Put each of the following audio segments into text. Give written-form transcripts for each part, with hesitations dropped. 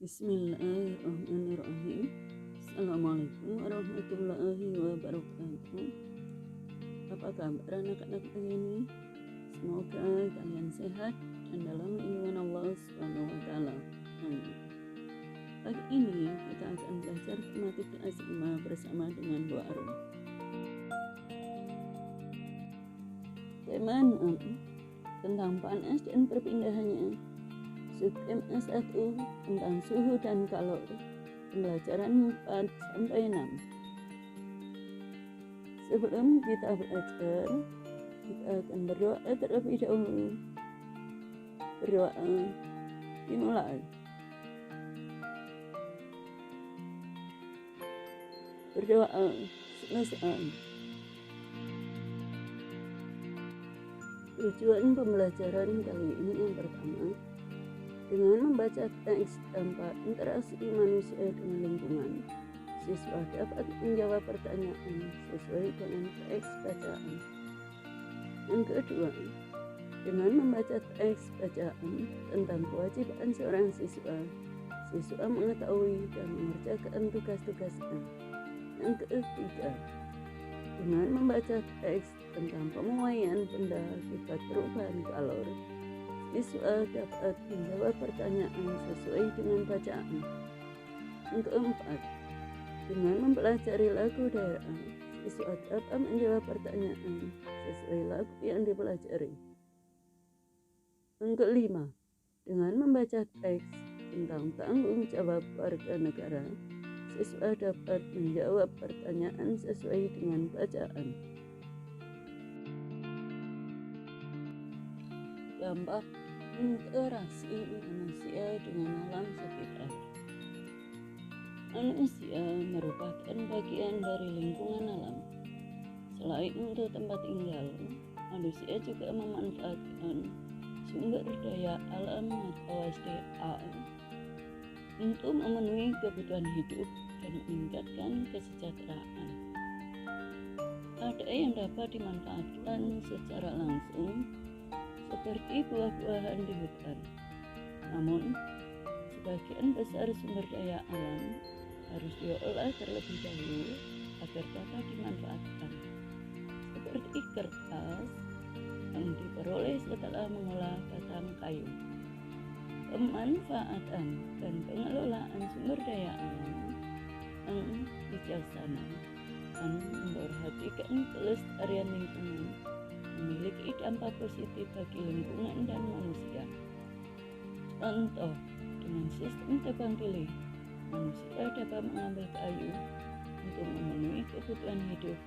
Bismillahirrahmanirrahim. Assalamualaikum warahmatullahi wabarakatuh. Apa kabar anak-anak ini? Semoga kalian sehat dan dalam lindungan Allah Subhanahu wa taala. Amin. Pagi ini kita akan belajar tematik kelas 5 bersama dengan doa Arum. Tema 6 tentang panas dan perpindahannya. Subtema 1 tentang suhu dan kalori. Pembelajaran 4-6. Sebelum kita belajar, kita akan berdoa terlebih dahulu. Berdoa dimulai. Berdoa selesai. Tujuan pembelajaran kali ini yang pertama, dengan membaca teks tanpa interaksi manusia dengan lingkungan, siswa dapat menjawab pertanyaan sesuai dengan teks bacaan. Yang kedua, dengan membaca teks bacaan tentang kewajiban seorang siswa, siswa mengetahui dan mengerjakan tugas-tugasnya. Yang ketiga, dengan membaca teks tentang pemuaian benda akibat perubahan kalori, siswa dapat menjawab pertanyaan sesuai dengan bacaan. Yang keempat, dengan mempelajari lagu daerah, siswa dapat menjawab pertanyaan sesuai lagu yang dipelajari. Yang kelima, dengan membaca teks tentang tanggung jawab warga negara, siswa dapat menjawab pertanyaan sesuai dengan bacaan. Dampak interaksi manusia dengan alam sekitar. Manusia merupakan bagian dari lingkungan alam. Selain untuk tempat tinggal, manusia juga memanfaatkan sumber daya alam atau SDA untuk memenuhi kebutuhan hidup dan meningkatkan kesejahteraan. Ada yang dapat dimanfaatkan secara langsung, seperti buah-buahan di hutan. Namun, sebagian besar sumber daya alam harus diolah terlebih dahulu agar dapat dimanfaatkan, seperti kertas yang diperoleh setelah mengolah batang kayu. Pemanfaatan dan pengelolaan sumber daya alam yang bijaksana dan memperhatikan kelestarian lingkungan memiliki dampak positif bagi lingkungan dan manusia. Contoh, dengan sistem tebang pilih, manusia dapat mengambil kayu untuk memenuhi kebutuhan hidup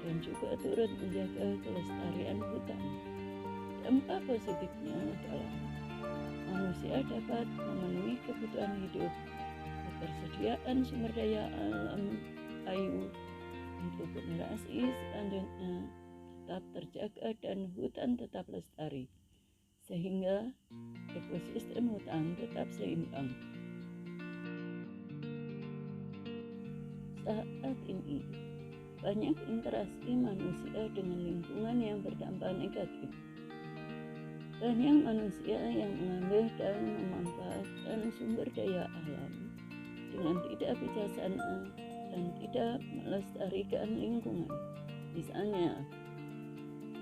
dan juga turut menjaga kelestarian hutan. Dampak positifnya adalah manusia dapat memenuhi kebutuhan hidup, ketersediaan sumber daya alam kayu untuk generasi selanjutnya tetap terjaga dan hutan tetap lestari, sehingga ekosistem hutan tetap seimbang. Saat ini, banyak interaksi manusia dengan lingkungan yang berdampak negatif. Banyak manusia yang mengambil dan memanfaatkan sumber daya alam dengan tidak bijaksana dan tidak melestarikan lingkungan. Misalnya,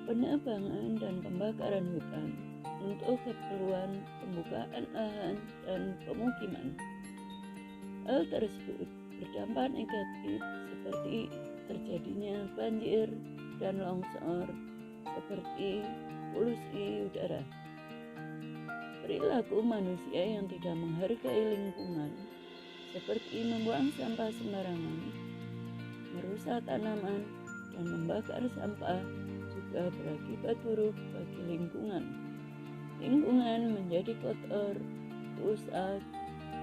penebangan dan pembakaran hutan untuk keperluan pembukaan lahan dan pemukiman. Hal tersebut berdampak negatif seperti terjadinya banjir dan longsor, seperti polusi udara. Perilaku manusia yang tidak menghargai lingkungan, seperti membuang sampah sembarangan, merusak tanaman, dan membakar sampah, juga berakibat buruk bagi lingkungan. Lingkungan menjadi kotor, rusak,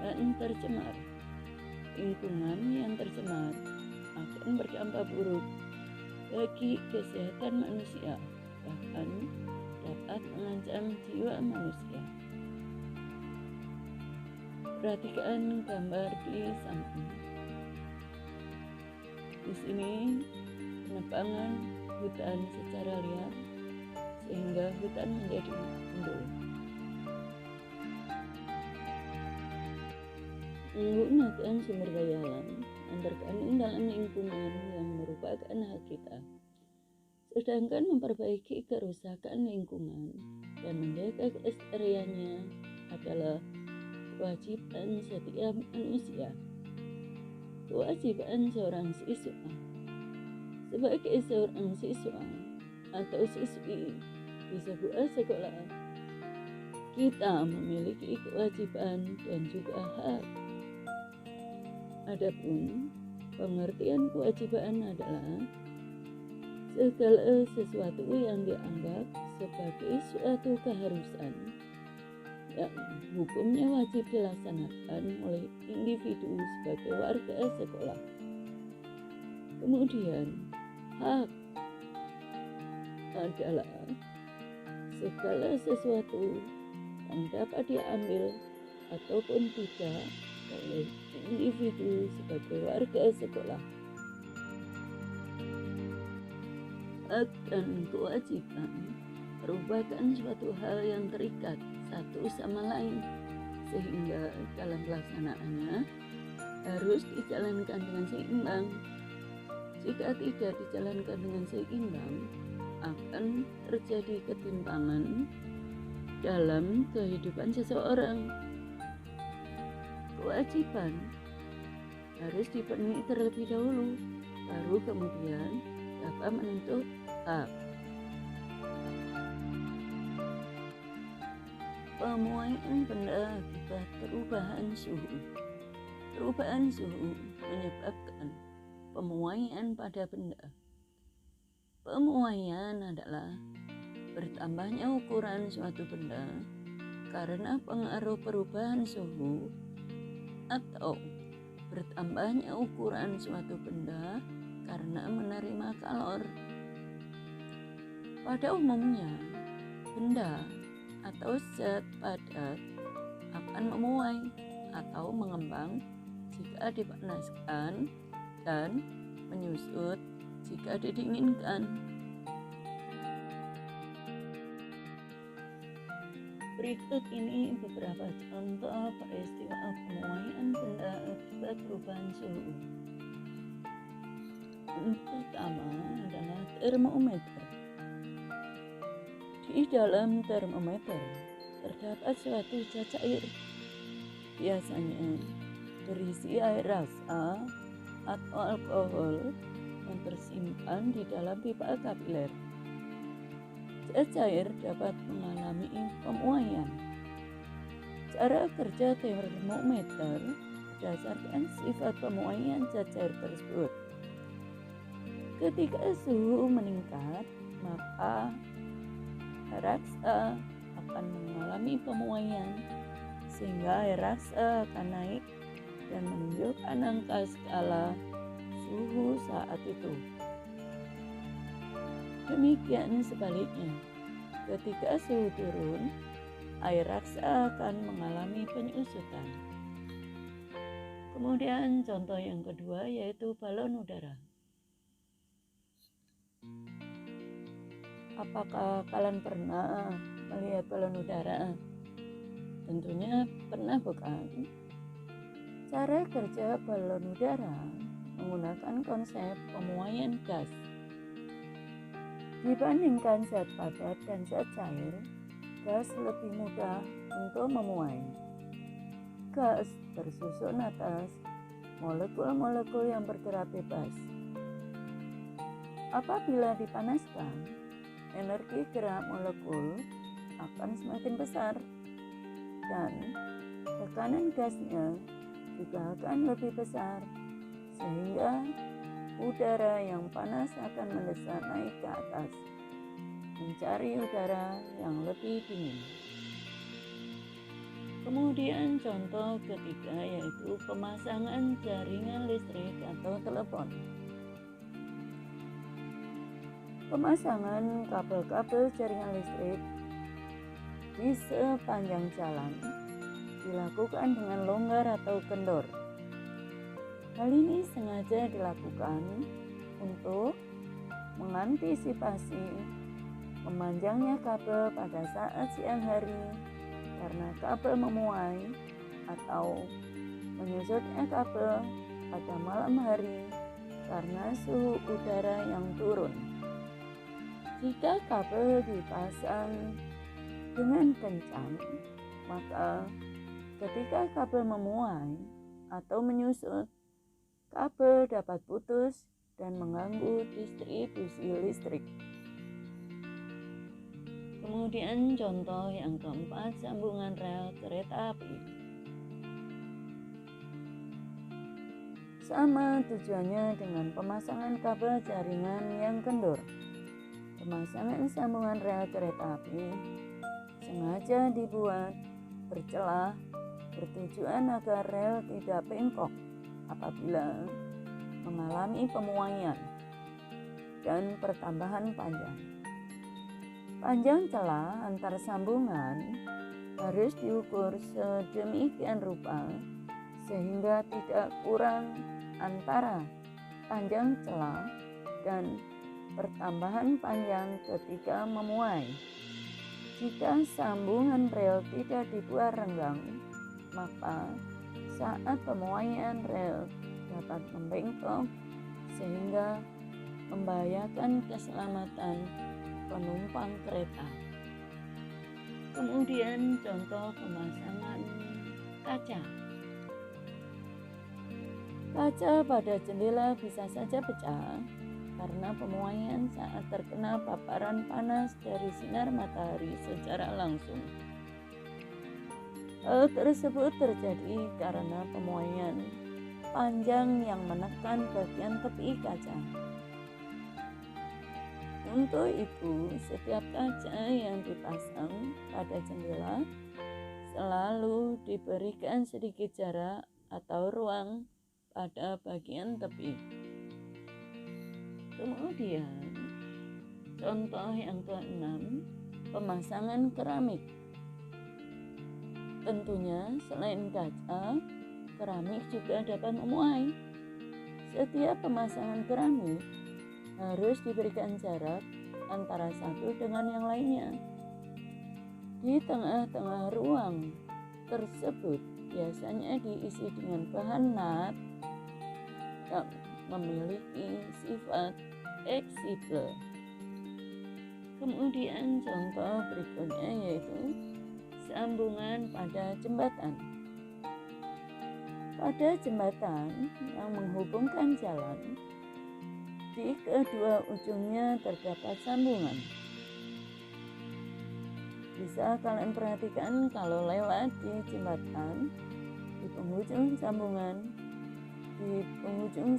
dan tercemar. Lingkungan yang tercemar akan berdampak buruk bagi kesehatan manusia, bahkan dapat mengancam jiwa manusia. Perhatikan gambar di samping. Di sini penebangan hutan secara liar sehingga hutan menjadi gundul. menggunakan sumber daya alam yang terkandung dalam lingkungan yang merupakan hak kita. Sedangkan memperbaiki kerusakan lingkungan dan menjaga kelestariannya adalah kewajiban setiap manusia. Kewajiban seorang siswa. Sebagai seorang siswa atau siswi di sebuah sekolah, kita memiliki kewajiban dan juga hak. Adapun pengertian kewajiban adalah segala sesuatu yang dianggap sebagai suatu keharusan yang hukumnya wajib dilaksanakan oleh individu sebagai warga sekolah. Kemudian, hak adalah segala sesuatu yang dapat diambil ataupun tidak oleh individu sebagai warga sekolah. Hak dan kewajiban merupakan suatu hal yang terikat satu sama lain, sehingga dalam pelaksanaannya harus dijalankan dengan seimbang. Jika tidak dijalankan dengan seimbang, akan terjadi ketimpangan dalam kehidupan seseorang. Kewajiban harus dipenuhi terlebih dahulu, baru kemudian dapat menuntut hak. Pemuaian benda akibat perubahan suhu. Perubahan suhu menyebabkan pemuaian pada benda. Pemuaian adalah bertambahnya ukuran suatu benda karena pengaruh perubahan suhu atau bertambahnya ukuran suatu benda karena menerima kalor. Pada umumnya, benda atau zat padat akan memuai atau mengembang jika dipanaskan dan menyusut jika didinginkan. Berikut ini beberapa contoh peristiwa pemuaian benda akibat perubahan suhu. Yang pertama adalah termometer. Di dalam termometer terdapat suatu cacair, biasanya berisi air rasa atau alkohol yang tersimpan di dalam pipa kapiler. Cacair dapat mengalami pemuaian. Cara kerja termometer berdasarkan sifat pemuaian cacair tersebut. Ketika suhu meningkat, maka air raksa akan mengalami pemuaian, sehingga air raksa akan naik dan menunjukkan angka skala suhu saat itu. Demikian sebaliknya, ketika suhu turun, air raksa akan mengalami penyusutan. Kemudian contoh yang kedua yaitu balon udara. Apakah kalian pernah melihat balon udara? Tentunya pernah, bukan? Cara kerja balon udara menggunakan konsep pemuaian gas. Dibandingkan zat padat dan zat cair, gas lebih mudah untuk memuai. Gas tersusun atas molekul-molekul yang bergerak bebas. Apabila dipanaskan, energi gerak molekul akan semakin besar dan tekanan gasnya juga akan lebih besar, sehingga udara yang panas akan mendesak naik ke atas, mencari udara yang lebih dingin. Kemudian contoh ketiga yaitu pemasangan jaringan listrik atau telepon. Pemasangan kabel-kabel jaringan listrik di sepanjang jalan dilakukan dengan longgar atau kendor. Hal ini sengaja dilakukan untuk mengantisipasi memanjangnya kabel pada saat siang hari karena kabel memuai atau menyusutnya kabel pada malam hari karena suhu udara yang turun. Jika kabel dipasang dengan kencang, maka ketika kabel memuai atau menyusut, kabel dapat putus dan mengganggu distribusi listrik. Kemudian contoh yang keempat, sambungan rel kereta api. Sama tujuannya dengan pemasangan kabel jaringan yang kendor. Pemasangan sambungan rel kereta api sengaja dibuat bercelah bertujuan agar rel tidak bengkok apabila mengalami pemuaian dan pertambahan panjang. Panjang celah antar sambungan harus diukur sedemikian rupa sehingga tidak kurang antara panjang celah dan pertambahan panjang ketika memuai. Jika sambungan rel tidak dibuat renggang, maka saat pemuaian rel dapat membengkok sehingga membahayakan keselamatan penumpang kereta. Kemudian contoh pemasangan kaca. Kaca pada jendela bisa saja pecah karena pemuaian saat terkena paparan panas dari sinar matahari secara langsung. Hal tersebut terjadi karena pemuaian panjang yang menekan bagian tepi kaca. Untuk itu, setiap kaca yang dipasang pada jendela selalu diberikan sedikit jarak atau ruang pada bagian tepi. Kemudian, contoh yang keenam, pemasangan keramik. Tentunya selain kaca, keramik juga dapat memuai. Setiap pemasangan keramik harus diberikan jarak antara satu dengan yang lainnya. Di tengah-tengah ruang tersebut biasanya diisi dengan bahan nat yang memiliki sifat fleksibel. Kemudian contoh berikutnya yaitu sambungan pada jembatan. Pada jembatan yang menghubungkan jalan, di kedua ujungnya terdapat sambungan. Bisa kalian perhatikan kalau lewat di jembatan, di penghujung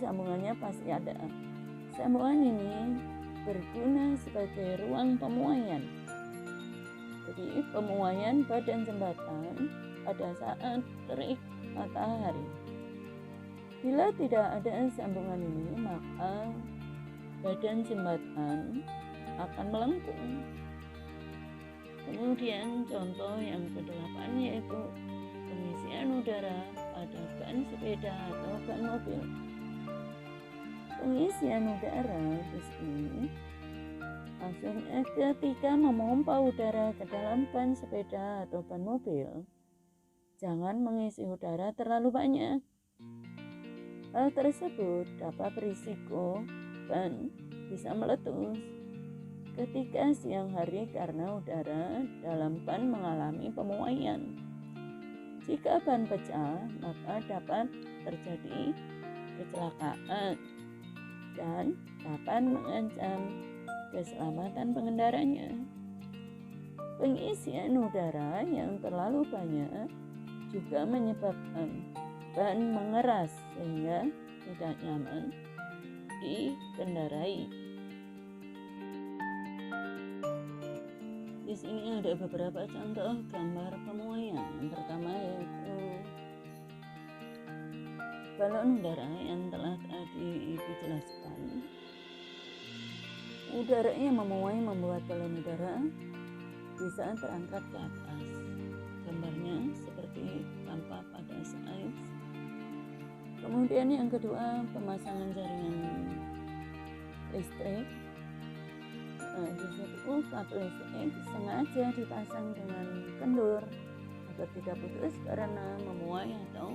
sambungannya pasti ada. Sambungan ini berguna sebagai ruang pemuaian. Jadi pemuaian badan jembatan pada saat terik matahari. Bila tidak ada sambungan ini, maka badan jembatan akan melengkung. Kemudian contoh yang ke-8 yaitu pengisian udara pada ban sepeda atau ban mobil. Pengisian udara di sini maksudnya ketika memompa udara ke dalam ban sepeda atau ban mobil, jangan mengisi udara terlalu banyak. Hal tersebut dapat berisiko ban bisa meletus ketika siang hari karena udara dalam ban mengalami pemuaian. Jika ban pecah, maka dapat terjadi kecelakaan dan dapat mengancam keselamatan pengendaranya. Pengisian udara yang terlalu banyak juga menyebabkan ban mengeras sehingga tidak nyaman dikendarai. Di sini ada beberapa contoh gambar pemuaian. Yang pertama yaitu balon udara yang telah tadi Ibu jelaskan. Udara yang memuai membuat balon udara bisa terangkat ke atas. Gambarnya seperti tampak pada slide. Kemudian yang kedua, pemasangan jaringan listrik. Di situ kabel listrik sengaja dipasang dengan kendur agar tidak putus karena memuai atau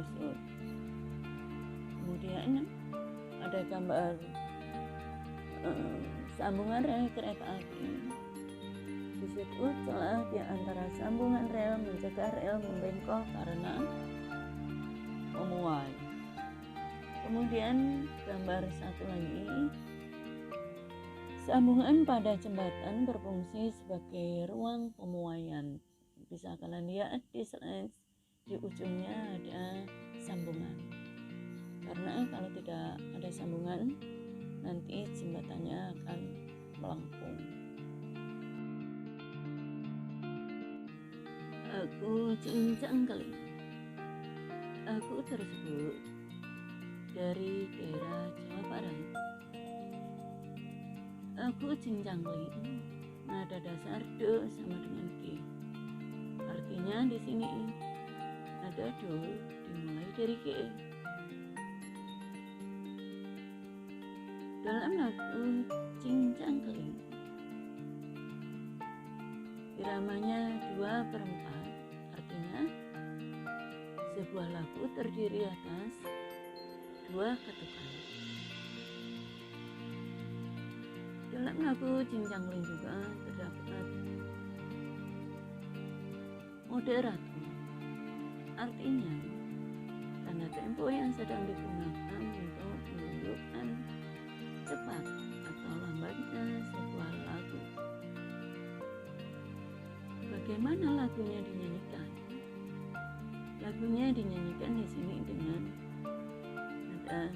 menyusut. Kemudian ada gambar sambungan rel kereta api. Di situ celah di antara sambungan rel mencegah rel membengkok karena memuai. Kemudian gambar satu lagi, sambungan pada jembatan berfungsi sebagai ruang pemuaian. Bisa kalian lihat di slide, di ujungnya ada sambungan. Karena kalau tidak ada sambungan, nanti jembatannya akan melengkung. Aku cincang kali. Aku tersebut dari daerah Jawa Barat. Aku cincang kali. Nada dasar do sama dengan G. Artinya di sini nada do dimulai dari G. Dalam lagu cincang keling, iramanya 2/4, artinya sebuah lagu terdiri atas 2 ketukan. Dalam lagu cincang keling juga terdapat moderato, artinya tanda tempo yang sedang digunakan untuk menunjukkan cepat atau lambatnya sebuah lagu. Bagaimana lagunya dinyanyikan? Lagunya dinyanyikan di sini dengan nada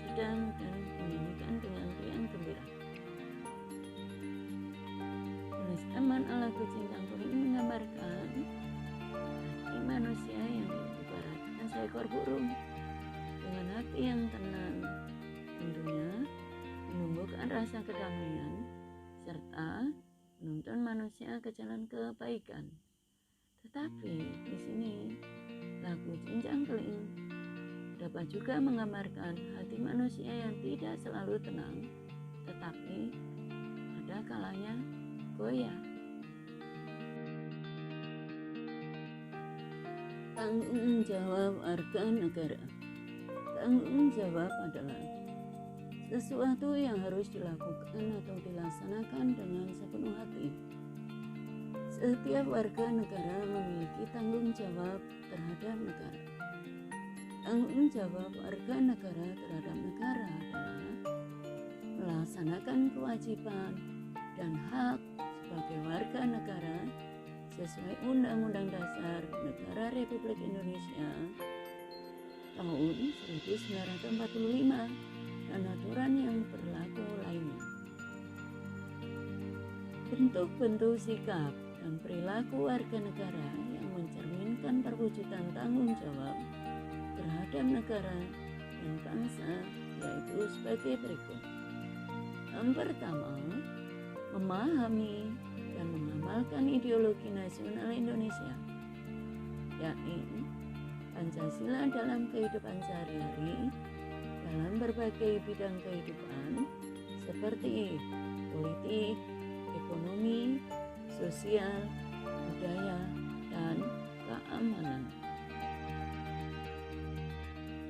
sedang dan dinyanyikan dengan riang gembira. Tulisan lagu cincang keling menggambarkan hati manusia yang diibaratkan seekor burung dengan hati yang tenang, tentunya menumbuhkan rasa kedamaian serta menuntun manusia ke jalan kebaikan. Tetapi di sini lagu cincang keling dapat juga menggambarkan hati manusia yang tidak selalu tenang, tetapi ada kalanya goyah. Tanggung jawab warga negara. Tanggung jawab adalah sesuatu yang harus dilakukan atau dilaksanakan dengan sepenuh hati. Setiap warga negara memiliki tanggung jawab terhadap negara. Tanggung jawab warga negara terhadap negara adalah melaksanakan kewajiban dan hak sebagai warga negara sesuai Undang-Undang Dasar Negara Republik Indonesia tahun 1945 dan aturan yang berlaku lainnya. Bentuk-bentuk sikap dan perilaku warga negara yang mencerminkan perwujudan tanggung jawab terhadap negara dan bangsa yaitu sebagai berikut. Yang pertama, memahami dan mengamalkan ideologi nasional Indonesia, yakni Pancasila dalam kehidupan sehari-hari dalam berbagai bidang kehidupan seperti politik, ekonomi, sosial, budaya, dan keamanan.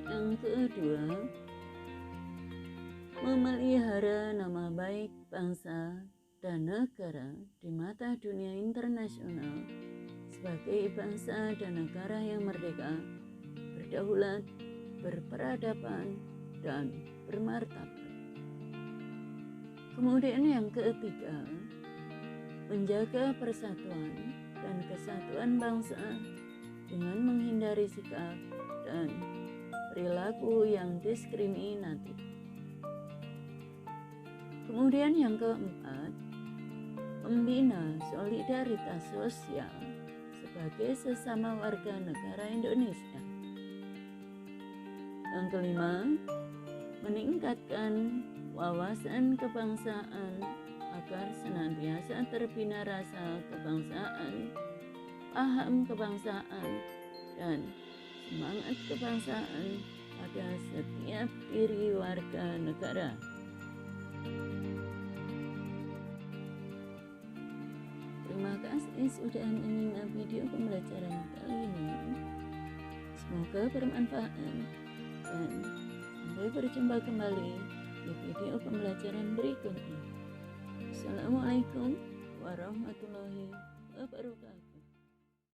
Yang kedua, memelihara nama baik bangsa dan negara di mata dunia internasional sebagai bangsa dan negara yang merdeka, berdaulat, berperadaban, dan bermartabat. Kemudian yang ketiga, menjaga persatuan dan kesatuan bangsa dengan menghindari sikap dan perilaku yang diskriminatif. Kemudian yang keempat, membina solidaritas sosial sebagai sesama warga negara Indonesia. Yang kelima, meningkatkan wawasan kebangsaan agar senantiasa terbina rasa kebangsaan, paham kebangsaan, dan semangat kebangsaan pada setiap diri warga negara. Terima kasih sudah menyimak video pembelajaran kali ini. Semoga bermanfaat dan sampai berjumpa kembali di video pembelajaran berikutnya. Assalamualaikum warahmatullahi wabarakatuh.